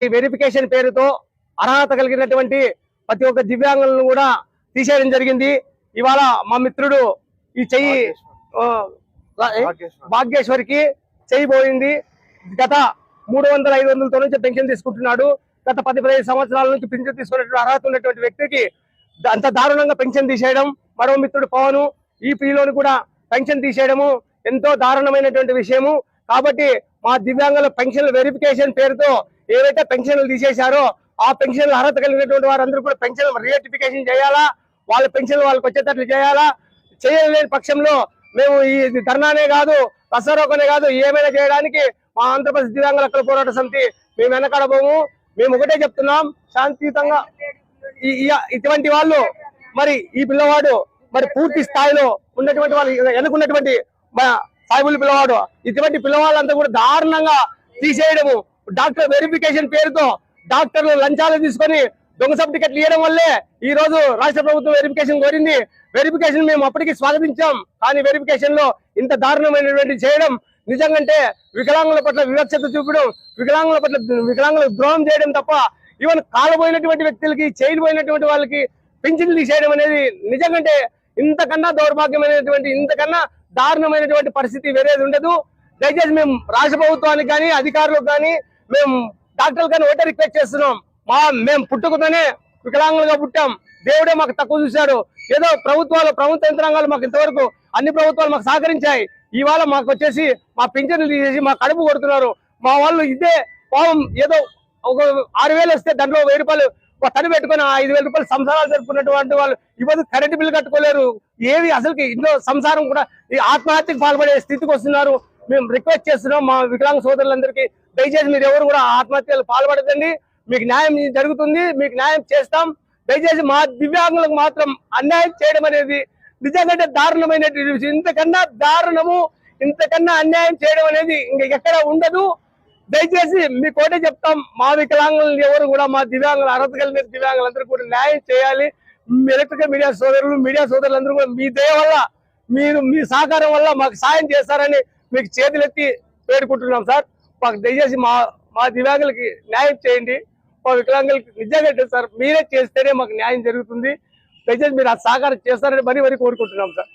ఈ వెరిఫికేషన్ పేరుతో అర్హత కలిగినటువంటి ప్రతి ఒక్క దివ్యాంగులను కూడా తీసేయడం జరిగింది. ఇవాళ మా మిత్రుడు ఈ చెయ్యి భాగ్యేశ్వరికి చేయబోయింది. గత 300-500తో నుంచి పెన్షన్ తీసుకుంటున్నాడు. గత 10-15 సంవత్సరాల నుంచి పెన్షన్ తీసుకున్నటువంటి అర్హత ఉన్నటువంటి వ్యక్తికి అంత దారుణంగా పెన్షన్ తీసేయడం, మరో మిత్రుడు పవన్ ఈపీలోని కూడా పెన్షన్ తీసేయడము ఎంతో దారుణమైనటువంటి విషయము. కాబట్టి మా దివ్యాంగుల పెన్షన్ వెరిఫికేషన్ పేరుతో ఏవైతే పెన్షన్లు తీసేశారో ఆ పెన్షన్లు అర్హత కలిగినటువంటి వారందరూ కూడా పెన్షన్ రియాటిఫికేషన్ చేయాలా, వాళ్ళ పెన్షన్ వాళ్ళకి వచ్చేటట్లు చేయాలా. చేయలేని పక్షంలో మేము ఈ ధర్నానే కాదు, రసరోకనే కాదు, ఏమైనా చేయడానికి మా ఆంధ్రప్రదేశ్ దివ్యాంగుల హక్కుల పోరాట సమితి మేము వెనకడబోము. మేము ఒకటే చెప్తున్నాం, శాంతియుతంగా ఇటువంటి వాళ్ళు మరి ఈ పిల్లవాడు మరి పూర్తి స్థాయిలో ఉన్నటువంటి వాళ్ళు ఎన్నుకున్నటువంటి సాయిబుల్ పిల్లవాడు, ఇటువంటి పిల్లవాళ్ళంతా కూడా దారుణంగా తీసేయడము, డాక్టర్ వెరిఫికేషన్ పేరుతో డాక్టర్లు లంచాలు తీసుకొని దొంగ సర్టిఫికెట్లు ఇవ్వడం వల్లే ఈ రోజు రాష్ట్ర ప్రభుత్వం వెరిఫికేషన్ కోరింది. వెరిఫికేషన్ మేము అప్పటికి స్వాగతించాం. కానీ వెరిఫికేషన్ లో ఇంత దారుణమైనటువంటి చేయడం నిజంగా వికలాంగుల పట్ల వివక్షత చూపడం, వికలాంగులకు ద్రోహం చేయడం తప్ప ఈవెన్ కాలపోయినటువంటి వ్యక్తులకి, చేయబోయినటువంటి వాళ్ళకి పెన్షన్లు తీసేయడం అనేది నిజంగా ఇంతకన్నా దౌర్భాగ్యమైనటువంటి, ఇంతకన్నా దారుణమైనటువంటి పరిస్థితి వేరేది ఉండదు. దయచేసి మేము రాష్ట్ర ప్రభుత్వానికి కానీ అధికారులకు కానీ మేము డాక్టర్లు కానీ ఒకటే రిక్వెస్ట్ చేస్తున్నాం. మేము పుట్టుకతోనే వికలాంగులుగా పుట్టాం, దేవుడే మాకు తక్కువ చూశాడు. ఏదో ప్రభుత్వ యంత్రాంగాలు మాకు ఇంతవరకు అన్ని ప్రభుత్వాలు మాకు సహకరించాయి. ఇవాళ మాకు వచ్చేసి మా పింఛన్లు తీసేసి మా కడుపు కొడుతున్నారు. మా వాళ్ళు ఇదే పాపం ఏదో ఒక 6,000 వస్తే దాంట్లో 1,000 రూపాయలు తడి పెట్టుకుని 5,000 రూపాయలు సంసారాలు జరుపుకున్నటువంటి వాళ్ళు ఇవ్వదు, కరెంటు బిల్లు కట్టుకోలేరు. ఏది అసలుకి ఇంట్లో సంసారం కూడా ఈ ఆత్మహత్యకు పాల్పడే స్థితికి వస్తున్నారు. మేము రిక్వెస్ట్ చేస్తున్నాం మా వికలాంగ సోదరులందరికీ, దయచేసి మీరు ఎవరు కూడా ఆత్మహత్యలు పాల్పడదండి. మీకు న్యాయం జరుగుతుంది, మీకు న్యాయం చేస్తాం. దయచేసి మా దివ్యాంగులకు మాత్రం అన్యాయం చేయడం అనేది నిజంగా దారుణమైనటువంటి విషయం. ఇంతకన్నా దారుణము, ఇంతకన్నా అన్యాయం చేయడం అనేది ఎక్కడ ఉండదు. దయచేసి మీ కోటే చెప్తాం, మా వికలాంగులను ఎవరు కూడా మా దివ్యాంగులు అర్హత కలిగిన దివ్యాంగులందరూ కూడా న్యాయం చేయాలి. ఎలక్ట్రికల్ మీడియా సోదరులందరూ కూడా మీ దయ వల్ల, మీరు మీ సహకారం వల్ల మాకు సాయం చేస్తారని మీకు చేతులెత్తి వేడుకుంటున్నాం సార్. మాకు దయచేసి మా దివ్యాంగులకి న్యాయం చేయండి. మా వికలాంగులకి నిజంగా సార్ మీరే చేస్తేనే మాకు న్యాయం జరుగుతుంది. దయచేసి మీరు ఆ సహకారం చేస్తారని మరీ కోరుకుంటున్నాం సార్.